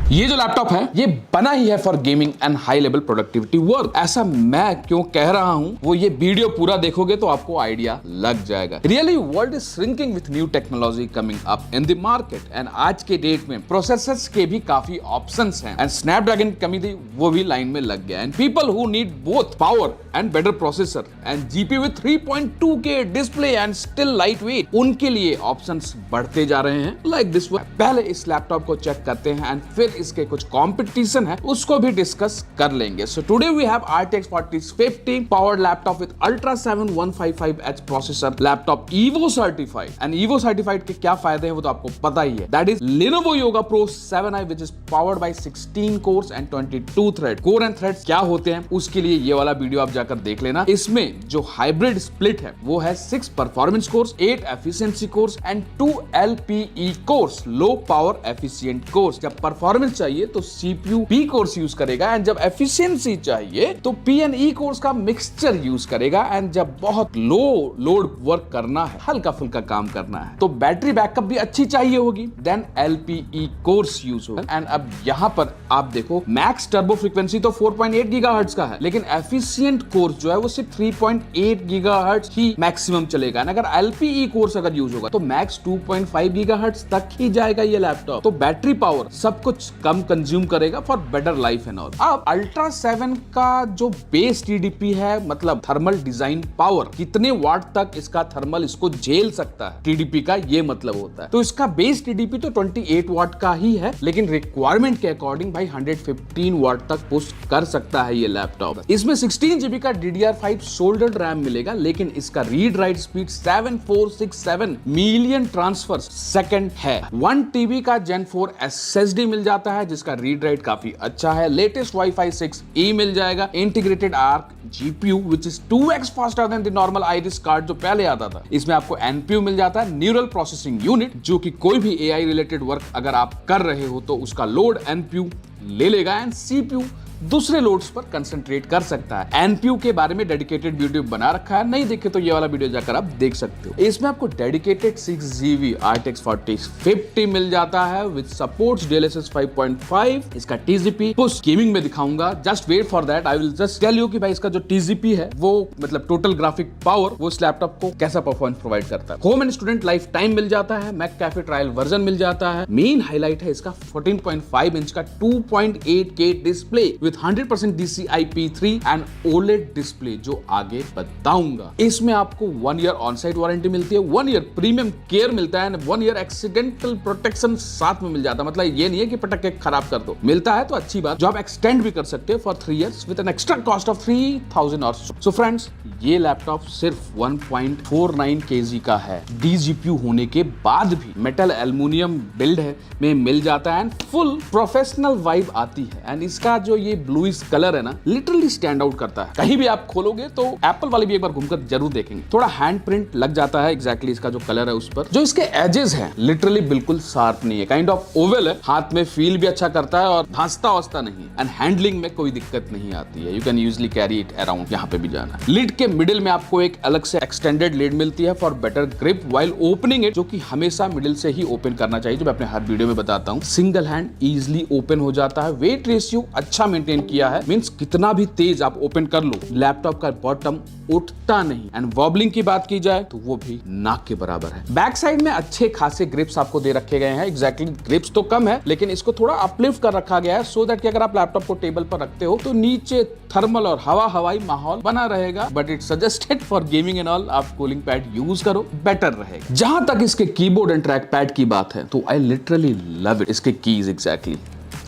ये जो लैपटॉप है ये बना ही है for gaming and high level productivity work. ऐसा मैं क्यों कह रहा हूं वो ये वीडियो पूरा देखोगे तो आपको आइडिया लग जाएगा। Really world is shrinking with new technology coming up in the market and आज के डेट में प्रोसेसर्स के भी काफी ऑप्शंस हैं एंड स्नैपड्रैगन की कमी थी वो भी लाइन में लग गया and people who need both power and better processor and GPU with 3.2K display and still light weight, उनके लिए ऑप्शंस बढ़ते जा रहे हैं लाइक दिस। पहले इस लैपटॉप को चेक करते हैं एंड फिर इसके कुछ कंपटीशन है उसको भी डिस्कस कर लेंगे। So today we have RTX 4050 powered laptop with Ultra 7 155H processor, laptop EVO certified and EVO certified के क्या फायदे हैं वो तो आपको पता ही है। That is Lenovo Yoga Pro 7i which is powered by 16 cores and 22 thread। Core and threads क्या होते हैं उसके लिए ये वाला वीडियो आप जाकर देख लेना। इसमें जो हाइब्रिड स्प्लिट है वो है 6 performance course, 8 efficiency course and 2 LPE course, low power efficient course. जब परफॉर्मेंस चाहिए तो CPU P कोर्स यूज करेगा एंड जब एफिशिएंसी चाहिए तो P&E कोर्स का मिक्सचर यूज करेगा एंड जब बहुत लो लोड वर्क करना है, हल्का फुल्का काम करना है तो बैटरी बैकअप भी अच्छी चाहिए होगी, देन LPE कोर्स यूज होगा। एंड अब यहां पर आप देखो मैक्स टर्बो फ्रीक्वेंसी तो 4.8 गीगाहर्ट्ज का है लेकिन एफिशिएंट कोर्स जो है वो सिर्फ 3.8 गीगाहर्ट्ज ही मैक्सिमम चलेगा। एंड अगर LPE कोर्स अगर यूज होगा तो मैक्स 2.5 गीगाहर्ट्ज तक ही जाएगा ये लैपटॉप। तो बैटरी पावर सब कुछ कम कंज्यूम करेगा for better life and all. अब Ultra 7 का जो बेस TDP है मतलब थर्मल डिजाइन पावर, कितने वाट तक इसका थर्मल इसको झेल सकता है TDP का ये मतलब होता है। तो इसका बेस TDP तो 28 वाट का ही है लेकिन रिक्वायरमेंट के अकॉर्डिंग भाई 115 वाट तक पुश कर सकता है ये लैपटॉप। इसमें 16GB का DDR5 सोल्डर्ड रैम मिलेगा लेकिन इसका read write speed 7467 million transfer second है। 1TB का Gen 4 SSD मिल जाता है जिसका रीड राइट काफी अच्छा है। लेटेस्ट Wi-Fi 6E मिल जाएगा। Integrated arc GPU which is 2x faster than the normal Iris card जो पहले आता था। इसमें आपको NPU मिल जाता है, न्यूरल प्रोसेसिंग यूनिट, जो कि कोई भी AI रिलेटेड वर्क अगर आप कर रहे हो तो उसका लोड NPU ले लेगा एंड CPU दूसरे लोड्स पर कंसंट्रेट कर सकता है। NPU के बारे में डेडिकेटेड वीडियो बना रखा है, नहीं देखे तो ये वाला वीडियो जाकर आप देख सकते हो। इसमें आपको डेडिकेटेड 6GB RTX 4050 मिल जाता है विद सपोर्ट्स DLSS 5.5। इसका TGP पुश गेमिंग में दिखाऊंगा, just wait for that. I will just tell you कि भाई इसका जो TGP है वो मतलब टोटल ग्राफिक पावर वो इस लैपटॉप को कैसा परफॉर्मेंस प्रोवाइड करता है। Home and student life time मिल जाता है, मैक कैफे ट्रायल वर्जन मिल जाता है। मेन हाईलाइट है इसका 14.5 इंच का 2.8K display with 100% DCI-P3 and OLED display जो आगे बताऊंगा। इसमें आपको 1 ईयर ऑन साइट वारंटी मिलती है, 1 ईयर प्रीमियम केयर मिलता है एंड 1 ईयर एक्सीडेंटल प्रोटेक्शन साथ में मिल जाता है। मतलब ये नहीं है कि पटक के खराब कर दो, मिलता है तो अच्छी बात, जो आप एक्सटेंड भी कर सकते हो for 3 years with an extra cost of 3000 और सो फ्रेंड्स ये लैपटॉप सिर्फ 1.49 kg का है। DGPU होने के बाद भी मेटल एल्युमिनियम बिल्ड है में मिल जाता है एंड फुल प्रोफेशनल वाइब आती है एंड इसका जो ये ब्लूइश कलर है ना लिटरली स्टैंड आउट करता है। कहीं भी आप खोलोगे तो एप्पल वाले भी एक बार घूमकर जरूर देखेंगे। थोड़ा हैंड प्रिंट लग जाता है एग्जैक्टली इसका जो कलर है उस पर। जो इसके एजेस हैं लिटरली बिल्कुल शार्प नहीं है, काइंड ऑफ ओवल है, हाथ में फील भी अच्छा करता है और धांसता वास्ता नहीं एंड हैंडलिंग में कोई दिक्कत नहीं आती है। You can usually carry it around, यहाँ पे भी जाना। लिड के मिडिल में आपको एक अलग से एक्सटेंडेड लिड मिलती है for better grip while opening it, जो कि हमेशा मिडिल से ही ओपन करना चाहिए, जो मैं अपने हर वीडियो में बताता हूँ। सिंगल हैंड इजिली ओपन हो जाता है। वेट रेशियो अच्छा मेंटेन किया है, मींस कितना भी तेज आप ओपन कर लो लैपटॉप का बॉटम उठता नहीं एंड वॉबलिंग की बात की जाए तो वो भी नाक के बराबर है। बैक साइड में अच्छे खासे ग्रिप्स आपको दे रखे गए हैं। एग्जैक्टली ग्रिप्स तो कम है लेकिन इसको थोड़ा अपलिफ्ट कर रखा गया है सो दैट कि अगर आप लैपटॉप को टेबल पर रखते हो तो नीचे थर्मल और हवाई माहौल बना रहेगा, but it suggested for gaming and all आप कूलिंग पैड यूज करो, बेटर रहेगा। जहां तक इसके कीबोर्ड एंड ट्रैक पैड की बात है तो आई लिटरली लव इट। इसके कीज एग्जैक्टली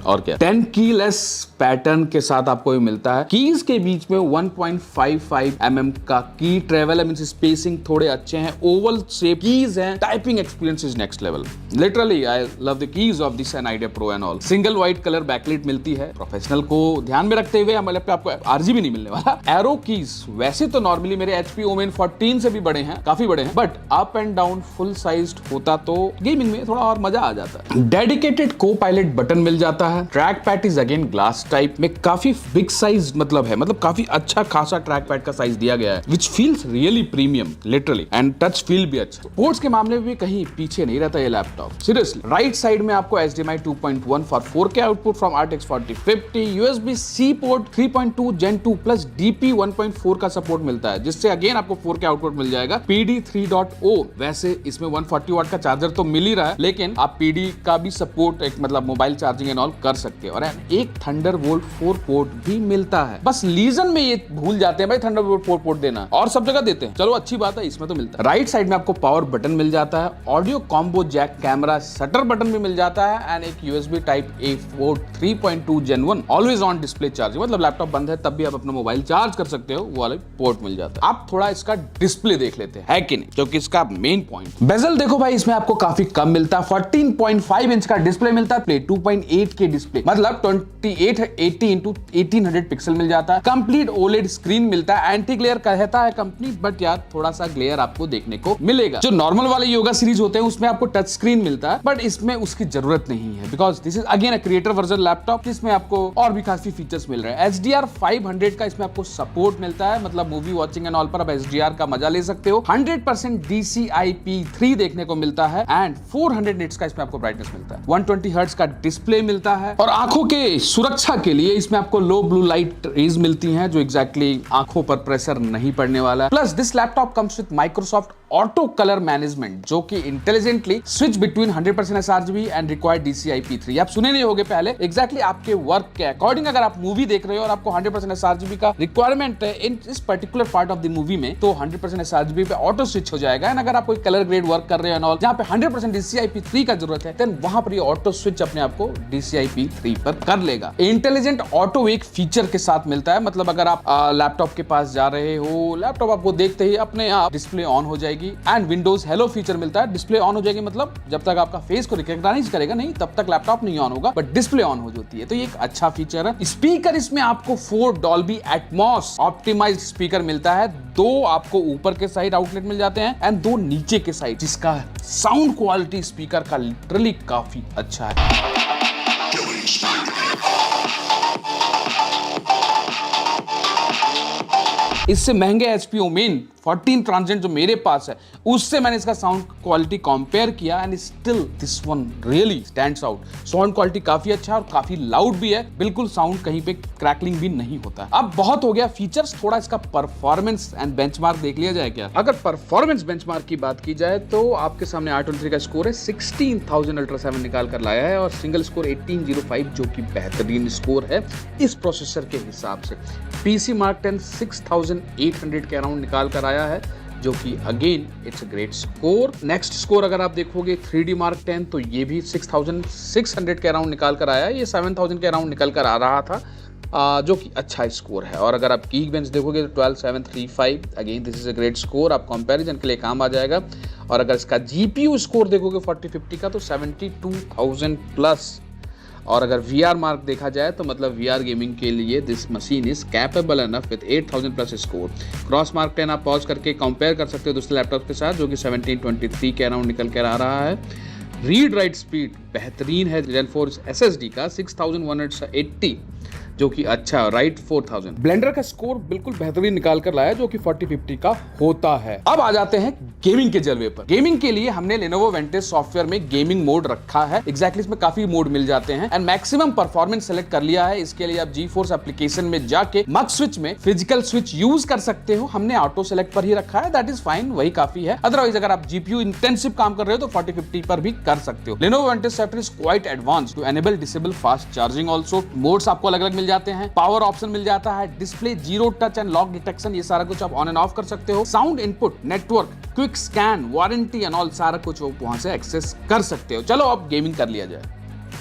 और क्या 10 कीलेस पैटर्न के साथ आपको ये मिलता है। कीज के बीच में 1.55 mm का की ट्रेवल है, मींस स्पेसिंग थोड़े अच्छे हैं, ओवल शेप कीज हैं, typing experience is next level. Literally I love the keys of this an idea pro and all. Single white colour backlight मिलती है। प्रोफेशनल को ध्यान में रखते हुए हमारे पे आपको RGB नहीं मिलने वाला। एरो कीज वैसे तो नॉर्मली मेरे HP Omen 14 से भी बड़े हैं, काफी बड़े हैं, but up and down full sized होता तो गेमिंग में थोड़ा और मजा आ जाता है। डेडिकेटेड को पायलट बटन मिल जाता मिलता है। Track pad is again glass type में काफी बिग साइज मतलब काफी अच्छा खासा ट्रैक पैड का साइज दिया गया है, विच feels really premium literally, and touch feel भी अच्छा। पोर्ट्स के मामले में भी कहीं पीछे नहीं रहता ये लैपटॉप सीरियसली। राइट साइड में आपको HDMI 2.1 for 4K output from RTX 4050, USB-C port 3.2 Gen 2 plus DP 1.4 का सपोर्ट मिलता है, जिससे अगेन आपको 4K आउटपुट मिल जाएगा। PD 3.0 वैसे इसमें 140 वाट का चार्जर तो मिल ही रहा है, लेकिन आप PD का भी सपोर्ट एक मोबाइल चार्जिंग एंड ऑल कर सकते हैं। और एक थंडरबोल्ट 4 पोर्ट भी मिलता है। बस लीजन में ये भूल जाते हैं भाई थंडरबोल्ट 4 पोर्ट देना, और सब जगह देते हैं, चलो अच्छी बात है, इसमें तो मिलता है। राइट साइड में आपको पावर बटन मिल जाता है, audio combo jack, camera shutter button भी मिल जाता है, एंड एक USB Type-A port 3.2 Gen 1 always on display charging, मतलब लैपटॉप बंद है तब भी आप अपना मोबाइल चार्ज कर सकते हो, वो वाला पोर्ट मिल जाता है। आप थोड़ा इसका डिस्प्ले देख लेते हैं, है कि नहीं, क्योंकि इसका मेन पॉइंट। बेजल देखो भाई, इसमें आपको काफी कम मिलता है, 14.5 इंच का डिस्प्ले मिलता है, 2.8 के डिस्प्ले, मतलब 2880 into 1800 पिक्सल मिल जाता है। कंप्लीट OLED स्क्रीन मिलता है, एंटी ग्लेयर कहता है कंपनी, बट यार थोड़ा सा ग्लेयर आपको देखने को मिलेगा। जो नॉर्मल वाले योगा सीरीज होते हैं उसमें आपको टच स्क्रीन मिलता है, बट इसमें उसकी जरूरत नहीं है, because this is again a creator version laptop, जिसमें आपको और भी काफी फीचर्स मिल रहे हैं। HDR 500 का इसमें आपको सपोर्ट मिलता है, मतलब मूवी वॉचिंग एंड ऑल पर आप HDR का मजा ले सकते हो। 100% DCI-P3 देखने को मिलता है, एंड 400 निट्स का इसमें आपको ब्राइटनेस मिलता है। 120 हर्ट्ज का डिस्प्ले मिलता है, और आंखों के सुरक्षा के लिए इसमें आपको लो ब्लू लाइट रेज मिलती हैं, जो एग्जैक्टली आंखों पर प्रेशर नहीं पड़ने वाला। Plus this laptop comes with Microsoft auto colour management, जो कि intelligently switch between 100% sRGB and required DCI-P3। आप सुने नहीं होगे पहले, एग्जैक्टली आपके वर्क के अकॉर्डिंग अगर आप मूवी देख रहे हो और आपको 100% sRGB का रिक्वायरमेंट है इन इस particular part of the movie में, तो 100% sRGB पे ऑटो स्विच हो जाएगा। एंड अगर आप कोई कलर ग्रेड वर्क कर रहे हो जहां पे 100% DCI-P3 का जरूरत है, देन वहां पर ये ऑटो स्विच अपने आप को DCI-P3 पर कर लेगा। इंटेलिजेंट ऑटो एक फीचर के साथ मिलता है, मतलब अगर आप लैपटॉप के पास जा रहे हो, लैपटॉप आपको देखते ही अपने आप डिस्प्ले ऑन हो जाएगी, एंड विंडोज हेलो फीचर मिलता है। डिस्प्ले ऑन हो जाएगी मतलब जब तक आपका फेस को रिकॉग्नाइज करेगा नहीं, तब तक लैपटॉप नहीं ऑन होगा, बट डिस्प्ले ऑन हो जाती है, तो ये एक अच्छा फीचर है। स्पीकर इसमें आपको 4 डॉल्बी एटमॉस ऑप्टिमाइज्ड स्पीकर मिलता है, 2 आपको ऊपर के साइड आउटलेट मिल जाते हैं एंड 2 नीचे के साइड, जिसका साउंड क्वालिटी स्पीकर का लिटरली काफी अच्छा है। इससे महंगे HP Omen 14 ट्रांजेंट जो मेरे पास है, उससे मैंने इसका साउंड क्वालिटी कंपेयर किया, and still this one really stands out. Sound quality काफी अच्छा है और काफी लाउड भी है, बिल्कुल साउंड कहीं पे क्रैकलिंग भी नहीं होता है। अब बहुत हो गया फीचर्स, थोड़ा इसका परफॉर्मेंस एंड बेंचमार्क देख लिया जाए क्या। अगर परफॉर्मेंस बेंचमार्क की बात की जाए तो आपके सामने R23 का स्कोर है 16,000 अल्ट्रा 7 निकाल कर लाया है, और सिंगल स्कोर 1805 जो कि बेहतरीन स्कोर है इस प्रोसेसर के हिसाब से। PC Mark 10 6800 के अराउंड निकाल कर आया है, जो कि again it's a great score. Next score अगर आप देखोगे 3D Mark 10, तो ये भी 6600 के अराउंड निकाल कर आया, ये 7000 के अराउंड निकल कर आ रहा था, जो कि अच्छा स्कोर है। और अगर आप Geekbench देखोगे तो 12735, again this is a great score, आप कंपैरिजन के लिए काम आ जाएगा। और अगर इसका GPU स्कोर देखोगे 4050 का, तो 72,000 प्लस। और अगर VR मार्क देखा जाए तो मतलब VR गेमिंग के लिए this machine is capable enough with 8000 plus score. Cross mark 10 आप पॉज करके कंपेयर कर सकते हो दूसरे लैपटॉप के साथ, जो कि 1723 के अराउंड निकल कर आ रहा है। रीड राइट स्पीड बेहतरीन है Gen 4 SSD का 6180, जो कि अच्छा, राइट 4000। ब्लेंडर का स्कोर बिल्कुल बेहतरीन निकाल कर लाया, जो कि 4050 का होता है। अब आ जाते हैं गेमिंग के जलवे पर। गेमिंग के लिए हमने Lenovo Vantage सॉफ्टवेयर में गेमिंग मोड रखा है, एग्जैक्टली इसमें काफी मोड मिल जाते हैं, एंड मैक्सिमम परफॉर्मेंस सेलेक्ट कर लिया है। इसके लिए आप GeForce एप्लीकेशन में जाके मग स्विच में फिजिकल स्विच यूज कर सकते हो, हमने ऑटो सेलेक्ट पर ही रखा है, दैट इज फाइन, वही काफी है। अदरवाइज अगर आप GPU इंटेंसिव काम कर रहे हो तो 4050 पर भी कर सकते हो। Lenovo Vantage software is quite advanced to enable disable fast charging also. Modes आपको अलग अलग मिल जाते हैं, पावर ऑप्शन मिल जाता है, display, zero touch and lock detection, ये सारा कुछ आप ऑन एंड ऑफ कर सकते हो। Sound input, network, quick scan, warranty and all सारा कुछ वहां से एक्सेस कर सकते हो। चलो अब गेमिंग कर लिया जाए।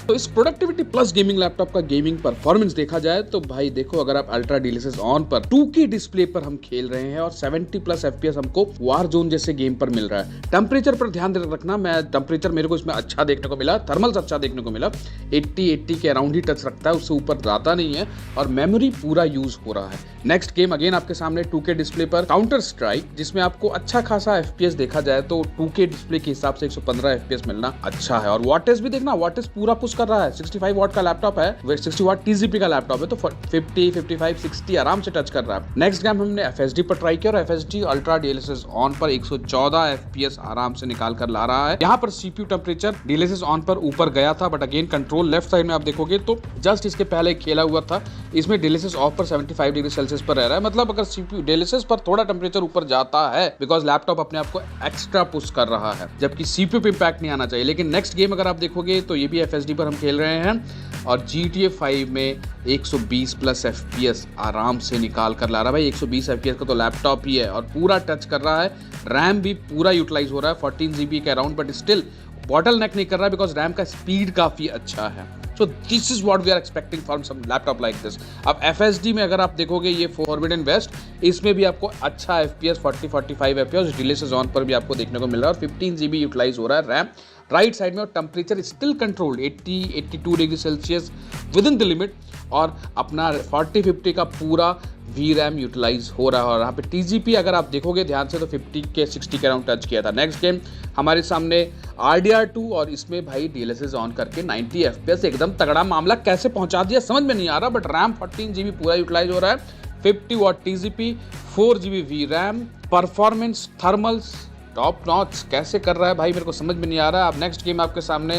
तो इस प्रोडक्टिविटी प्लस गेमिंग लैपटॉप का गेमिंग परफॉर्मेंस देखा जाए तो भाई देखो, अगर आप अल्ट्रा DLSS ऑन पर 2K डिस्प्ले पर हम खेल रहे हैं और 70 प्लस FPS हमको वार जोन जैसे गेम पर मिल रहा है। टेम्परेचर पर ध्यान रखना, मैं टेम्परेचर मेरे को इसमें अच्छा देखने को मिला, थर्मल्स अच्छा देखने को मिला, 80 के अराउंड ही टच रखता है, उससे ऊपर जाता नहीं है, और मेमोरी पूरा यूज हो रहा है। नेक्स्ट गेम अगेन आपके सामने 2K डिस्प्ले पर काउंटर स्ट्राइक, जिसमें आपको अच्छा खासा FPS देखा जाए तो 2K डिस्प्ले के हिसाब से 115 FPS मिलना अच्छा है। और वॉटेज भी देखना, वॉटेज पूरा पुश कर रहा है। 65 वॉट का लैपटॉप है, 60 वॉट TGP का लैपटॉप है, तो 50, 55, 60 आराम से टच कर रहा है। नेक्स्ट गेम हमने FSD पर ट्राई किया और FSD अल्ट्रा DLSS ऑन पर 114 FPS आराम से निकाल कर ला रहा है। यहाँ पर CPU टेम्परेचर DLSS ऑन पर ऊपर गया था, but again control left side में आप देखोगे तो जस्ट इसके पहले खेला हुआ था, इसमें DLSS ऑफ पर 75 डिग्री सेल्सियस पर रह रहा है। मतलब अगर CPU DLSS पर थोड़ा टेम्परेचर ऊपर जाता है बिकॉज लैपटॉप अपने आप को एक्स्ट्रा पुश कर रहा है, जबकि CPU पे इंपैक्ट नहीं आना चाहिए। लेकिन नेक्स्ट गेम अगर आप देखोगे तो ये भी FSD पर हम खेल रहे हैं और GTA 5 में 120 प्लस FPS आराम से निकाल कर ला रहा है। भाई 120 FPS का तो लैपटॉप ही है और पूरा टच कर रहा है। रैम भी पूरा यूटिलाइज हो रहा है 14 GB के अराउंड, बट स्टिल बॉटल नेक नहीं कर रहा है बिकॉज रैम का स्पीड काफी अच्छा है। So this is what we are expecting from some laptop like this. अब FSD में अगर आप देखोगे ये Forbidden West, इसमें भी आपको अच्छा FPS 40-45 FPS DLSS ऑन पर भी आपको देखने को मिल रहा है और 15 GB यूटिलाइज हो रहा है रैम राइट साइड में और temperature still controlled 80-82 degree Celsius with in the limit और अपना 40-50 का पूरा VRAM यूटिलाइज हो रहा है। और यहाँ पे TGP अगर आप देखोगे ध्यान से तो 50 के 60 के अराउंड टच किया था। नेक्स्ट गेम हमारे सामने RDR2 और इसमें भाई DLSS ऑन करके 90 FPS एकदम तगड़ा मामला कैसे पहुंचा दिया समझ में नहीं आ रहा, बट रैम 14 GB पूरा यूटिलाइज हो रहा है। 50 what TGP, 4 GB VRAM, performance thermals top notch कैसे कर रहा है भाई मेरे को समझ में नहीं आ रहा है। अब नेक्स्ट गेम आपके सामने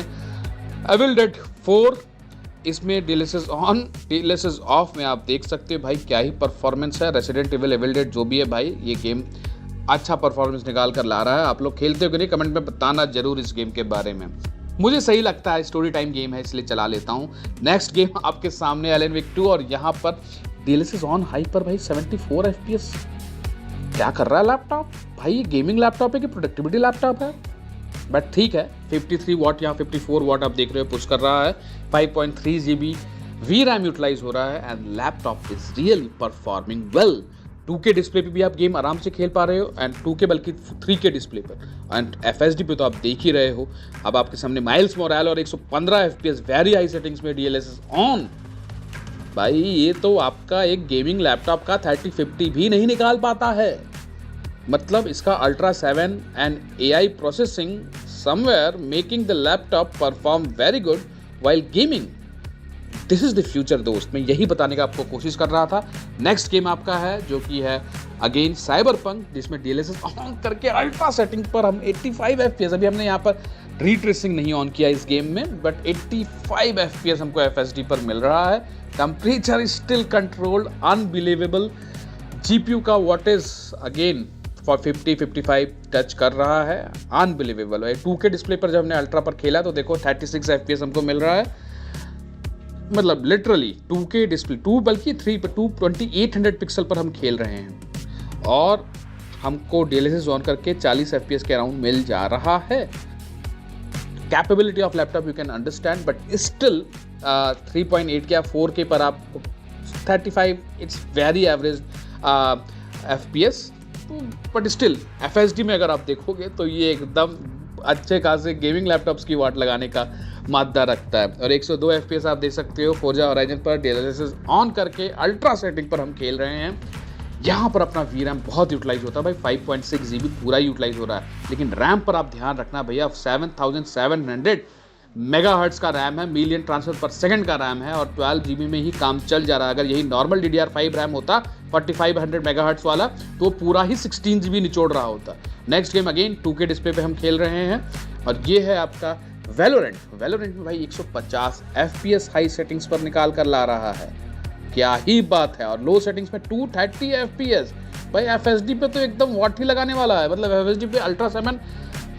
एविल डेड 4, इसमें DLSS ऑन DLSS ऑफ में आप देख सकते हो भाई क्या ही परफॉर्मेंस है। रेसिडेंट एविल एविल डेड जो भी है भाई ये गेम अच्छा परफॉर्मेंस निकाल कर ला रहा है। आप लोग खेलते हो कि नहीं कमेंट में बताना जरूर इस गेम के बारे में। मुझे सही लगता है, स्टोरी टाइम गेम है इसलिए चला लेता हूँ। नेक्स्ट गेम आपके सामने एलन विक 2 और यहाँ पर DLSS ऑन हाई पर भाई 74 FPS क्या कर रहा है लैपटॉप भाई। ये गेमिंग लैपटॉप है कि प्रोडक्टिविटी लैपटॉप है, बट ठीक है। 53 वॉट या 54 वॉट आप देख रहे हो पुश कर रहा है। 5.3 GB VRAM यूटिलाइज हो रहा है and laptop is really performing well. 2K display पे भी आप गेम आराम से खेल पा रहे हो एंड 2K बल्कि 3K डिस्प्ले पर एंड FSD पे तो आप देख ही रहे हो। अब आपके सामने माइल्स मोराल और 115 FPS वेरी हाई सेटिंग्स में DLSS ऑन। भाई ये तो आपका एक गेमिंग लैपटॉप का 30-50 भी नहीं निकाल पाता है। मतलब इसका Ultra 7 and AI processing somewhere making the laptop perform very good while gaming. This is the future दोस्त, मैं यही बताने का आपको कोशिश कर रहा था। नेक्स्ट गेम आपका है जो कि है अगेन साइबरपंक, जिसमें DLSS ऑन करके अल्ट्रा सेटिंग पर हम 85 FPS, अभी हमने यहाँ पर रीट्रेसिंग नहीं ऑन किया इस गेम में, बट 85 FPS हमको FSD पर मिल रहा है। Temperature still controlled unbelievable. GPU का वॉटेज अगेन फॉर 50-55 टच कर रहा है अनबिलीवेबल। 2K डिस्प्ले पर जब हमने अल्ट्रा पर खेला तो देखो 36 FPS हमको मिल रहा है। मतलब लिटरली 2K डिस्प्ले 2 बल्कि 2800 पिक्सल पर हम खेल रहे हैं और हमको DLSS ऑन करके 40 FPS के अराउंड मिल जा रहा है। Capability of laptop you can understand, but still 3.8 या 4K पर आप 35 it's very average FPS, but still FSD में अगर आप देखोगे तो ये एकदम अच्छे खासे गेमिंग लैपटॉप्स की वाट लगाने का मादा रखता है। और 102 FPS आप देख सकते हो फोर्जा होराइजन पर DLSS ऑन करके अल्ट्रा सेटिंग पर हम खेल रहे हैं। यहाँ पर अपना VRAM बहुत यूटिलाइज होता है भाई, 5.6 GB पूरा यूटिलाइज हो रहा है। लेकिन रैम पर आप ध्यान रखना भैया, 7700 मेगाहर्ट्ज का रैम है, मिलियन ट्रांसफर पर सेकंड का रैम है और 12 GB में ही काम चल जा रहा है। अगर यही नॉर्मल DDR5 रैम होता 4500 मेगाहर्ट्ज वाला तो पूरा ही 16 GB निचोड़ रहा होता। Next game again 2K display पे हम खेल रहे हैं और ये है आपका वैलोरेंट में भाई 150 FPS हाई सेटिंग्स पर निकाल कर ला रहा है, क्या ही बात है। और लो सेटिंग्स में 230 FPS भाई। FSD पे तो एकदम वॉट ही लगाने वाला है। मतलब FSD पे Ultra 7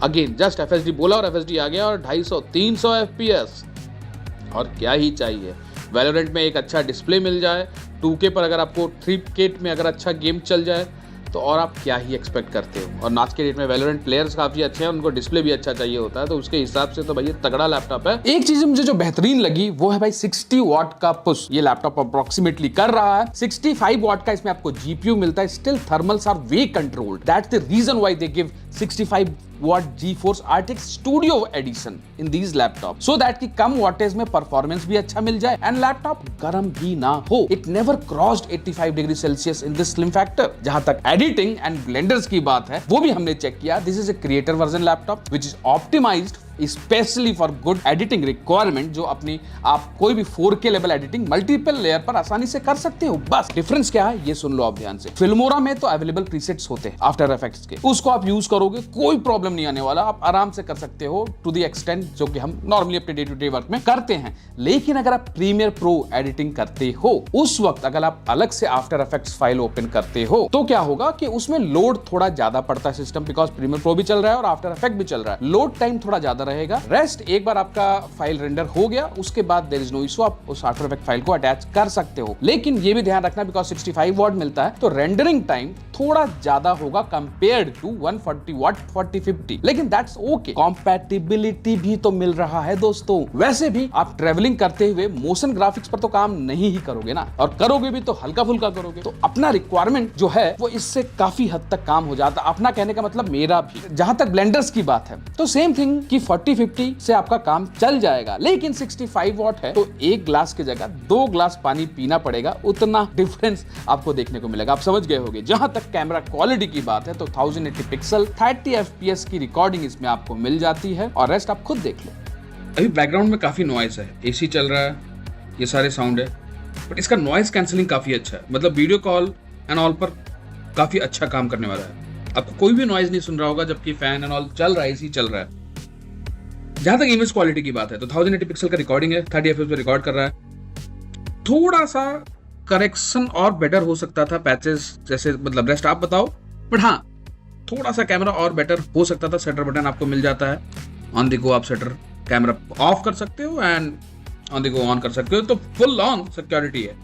अगेन जस्ट FSD बोला और FSD आ गया और 250-300 FPS और क्या ही चाहिए। वैलोरेंट में एक अच्छा डिस्प्ले मिल जाए, 2K पर अगर आपको 3K में अगर अच्छा गेम चल जाए तो और आप क्या ही एक्सपेक्ट करते हो। और आज के डेट में वैलोरेंट प्लेयर्स काफ़ी अच्छे हैं, उनको डिस्प्ले भी अच्छा चाहिए होता है, तो उसके हिसाब से तो भाई ये तगड़ा लैपटॉप है। एक चीज मुझे जो बेहतरीन लगी वो है भाई 60 वॉट का पुश ये लैपटॉप अप्रोक्सीमेटली कर रहा है। 65 वॉट का इसमें आपको GPU मिलता है। Still thermals are way controlled, that's the reason why they give 65 watt GeForce RTX Studio Edition in these laptops so that कि कम wattage में performance भी अच्छा मिल जाए and laptop गर्म भी ना हो. It never crossed 85 degrees Celsius in this slim factor. जहां तक editing and blenders की बात है वो भी हमने चेक किया. This is a creator version laptop which is optimized specially for good editing requirement, जो अपनी आप कोई भी 4K level editing multiple layer पर आसानी से कर सकते हो. बस डिफरेंस क्या है ये सुन लो आप ध्यान से. फिल्मोरा में तो अवेलेबल प्रीसेट्स होते हैं आफ्टर इफेक्ट्स के, उसको आप यूज करोगे कोई प्रॉब्लम नहीं आने वाला, आप आराम से कर सकते हो टू द एक्सटेंट जो कि हम नॉर्मली अपने डे टू डे वर्क में करते हैं. लेकिन अगर आप प्रीमियर प्रो एडिटिंग करते हो उस वक्त अगर आप अलग से आफ्टर इफेक्ट्स फाइल ओपन करते हो तो क्या होगा कि उसमें लोड थोड़ा ज्यादा पड़ता है सिस्टम, बिकॉज प्रीमियर प्रो भी चल रहा है और आफ्टर इफेक्ट भी चल रहा है. लोड टाइम थोड़ा ज्यादा रहेगा. रेस्ट एक बार आपका फाइल रेंडर हो गया उसके बाद देयर इज नो इशू, आप उस आफ्टर इफेक्ट फाइल को अटैच कर सकते हो. लेकिन ये भी ध्यान रखना बिकॉज 65 वॉट मिलता है तो रेंडरिंग टाइम थोड़ा ज्यादा होगा कंपेयर्ड टू 140 वॉट 4050. लेकिन दैट्स ओके, कंपैटिबिलिटी भी तो मिल रहा है दोस्तों. वैसे भी आप ट्रेवलिंग करते हुए मोशन ग्राफिक्स पर तो काम नहीं ही करोगे ना, और करोगे भी तो हल्का फुल्का करोगे, तो अपना रिक्वायरमेंट जो है वो इससे काफी हद तक काम हो जाता. अपना कहने का मतलब मेरा भी. जहां तक ब्लेंडर्स की बात है तो सेम थिंग कि 4050 से आपका काम चल जाएगा. लेकिन 65 वॉट है तो एक ग्लास की जगह 2 ग्लास पानी पीना पड़ेगा, उतना डिफरेंस आपको देखने को मिलेगा. आप समझ गए होंगे. जहां तक कैमरा क्वालिटी की बात है तो 1080 पिक्सल 30 FPS की रिकॉर्डिंग इसमें आपको मिल जाती है और रेस्ट आप खुद देख लो. अभी बैकग्राउंड में काफी नॉइस है, एसी चल रहा है, ये सारे साउंड है, बट इसका नॉइस कैंसिलिंग काफी अच्छा है. मतलब वीडियो कॉल एंड ऑल पर काफी अच्छा काम करने वाला है. आपको कोई भी नॉइज नहीं सुन रहा होगा जबकि फैन एंड ऑल चल रहा है, एसी चल रहा है. जहां तक इमेज क्वालिटी की बात है तो 1080 पिक्सल का रिकॉर्डिंग है, 30 FPS पे रिकॉर्ड कर रहा है. थोड़ा सा करेक्शन और बेटर हो सकता था, पैचेस जैसे, मतलब रेस्ट आप बताओ, बट हाँ थोड़ा सा कैमरा और बेटर हो सकता था. शटर बटन आपको मिल जाता है, ऑन द गो आप शटर कैमरा ऑफ कर सकते हो and on the go on कर सकते हो, तो फुल ऑन सिक्योरिटी है.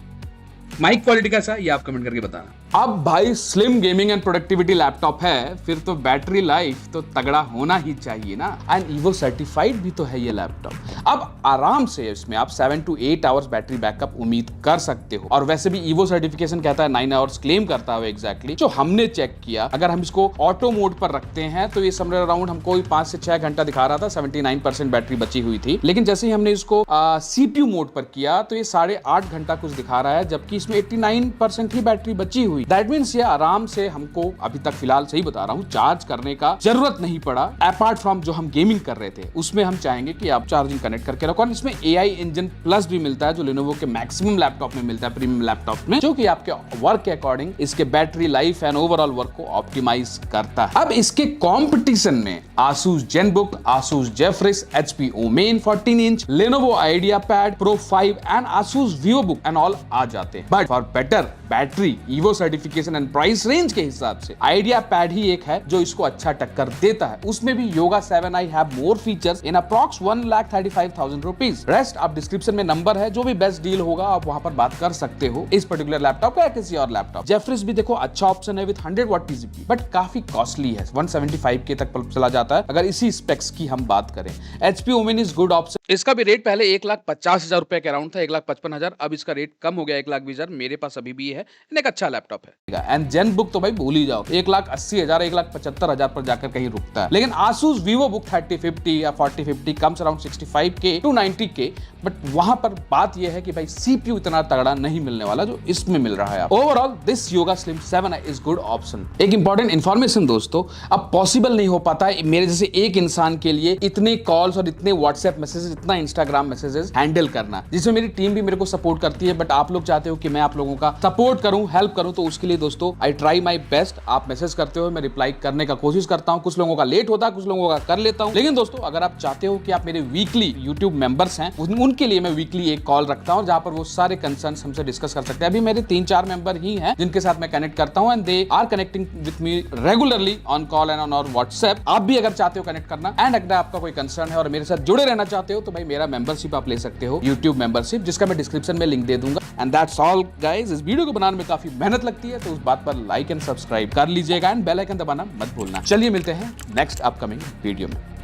माइक क्वालिटी कैसा है ये आप कमेंट करके बताना. अब भाई slim gaming and productivity laptop है फिर तो बैटरी लाइफ तो तगड़ा होना ही चाहिए ना. एंड ईवो सर्टिफाइड भी तो है ये लैपटॉप. अब आराम से इसमें आप 7 to 8 आवर्स बैटरी बैकअप उम्मीद कर सकते हो. और वैसे भी ईवो सर्टिफिकेशन कहता है 9 आवर्स क्लेम करता है एग्जैक्टली. जो हमने चेक किया अगर हम इसको ऑटो मोड पर रखते हैं तो ये समवेयर अराउंड हमको 5 से 6 घंटा दिखा रहा था, 79% बैटरी बची हुई थी. लेकिन जैसे ही हमने इसको CPU मोड पर किया तो ये 8.5 घंटा कुछ दिखा रहा है, जबकि इसमें 89% ही बैटरी बची हुई. दैट मींस ये आराम से हमको अभी तक फिलहाल सही बता रहा हूं चार्ज करने का जरूरत नहीं पड़ा. अपार्ट फ्रॉम जो हम गेमिंग कर रहे थे उसमें हम चाहेंगे कि आप चार्जिंग कनेक्ट करके रखो. और इसमें AI इंजन प्लस भी मिलता है जो लेनोवो के मैक्सिमम लैपटॉप में मिलता है, प्रीमियम लैपटॉप में, जो कि आपके वर्क के अकॉर्डिंग इसके battery life and overall work को ऑप्टिमाइज करता है. अब इसके कॉम्पिटिशन में Asus ZenBook, Asus Zephyrus, HP Omen 14 inch, Lenovo IdeaPad Pro 5 and Asus VivoBook and all आ जाते हैं. But for better battery Evo certification and price range के हिसाब से IdeaPad ही एक है जो इसको अच्छा टक्कर देता है. उसमें भी Yoga 7i have more features in approx 1,35,000 rupees. Rest आप डिस्क्रिप्शन में नंबर है, जो भी बेस्ट डील होगा आप वहां पर बात कर सकते हो इस पर्टिकुलर लैपटॉप का या किसी और लैपटॉप. Zephyrus भी देखो अच्छा ऑप्शन है विद 100 वॉट TCP, बट काफी कॉस्टली है, 175K तक चला जाता है अगर इसी स्पेक्स की हम बात करें. HP Omen is good option. इसका भी रेट पहले 1,50,000 रुपए के अराउंड था, 1,55,000. अब इसका रेट कम हो गया 1,20,000. मेरे पास अभी भी है, एक अच्छा लैपटॉप है. एंड ZenBook तो भाई भूल ही जाओ, 1,80,000 1,75,000 पर जाकर कहीं रुकता है. लेकिन Asus VivoBook 3050 या 4050 comes around 65K to 90K. But वहां पर बात यह है कि भाई CPU इतना तगड़ा नहीं मिलने वाला जो इसमें मिल रहा है. Overall this Yoga Slim 7i is good option. एक इंपॉर्टेंट इंफॉर्मेशन दोस्तों, अब पॉसिबल नहीं हो पाता है मेरे जैसे एक इंसान के लिए इतने कॉल्स और इतने व्हाट्सएप मैसेजेस, इतना इंस्टाग्राम मैसेजेस हैंडल करना, जिसमें मेरी टीम भी मेरे को सपोर्ट करती है. बट आप लोग चाहते हो कि मैं आप लोगों का सपोर्ट करूं, हेल्प करूं, तो उसके लिए दोस्तों आई ट्राई माई बेस्ट. आप मैसेज करते हो, मैं रिप्लाई करने का कोशिश करता हूं. कुछ लोगों का लेट होता है, कुछ लोगों का कर लेता हूं. लेकिन दोस्तों अगर आप चाहते हो कि आप मेरे वीकली यूट्यूब मेंबर्स हैं, उनके लिए मैं वीकली एक कॉल रखता हूं जहां पर वो सारे कंसर्न्स हमसे डिस्कस कर सकते हैं. अभी मेरे 3-4 मेंबर ही हैं जिनके साथ मैं कनेक्ट करता हूं and they are connecting with me regularly on call and on WhatsApp. आप भी अगर चाहते हो कनेक्ट करना एंड अगर आपका कोई कंसर्न है और मेरे साथ जुड़े रहना चाहते हो तो भाई मेरा मेंबरशिप आप ले सकते हो, यूट्यूब मेंबरशिप, जिसका मैं डिस्क्रिप्शन में लिंक दे दूंगा. And that's all guys. इस वीडियो को बनाने में काफी मेहनत लगती है तो उस बात पर लाइक एंड सब्सक्राइब कर लीजिएगा एंड बेल आइकन दबाना मत भूलना. चलिए मिलते हैं नेक्स्ट अपकमिंग वीडियो में.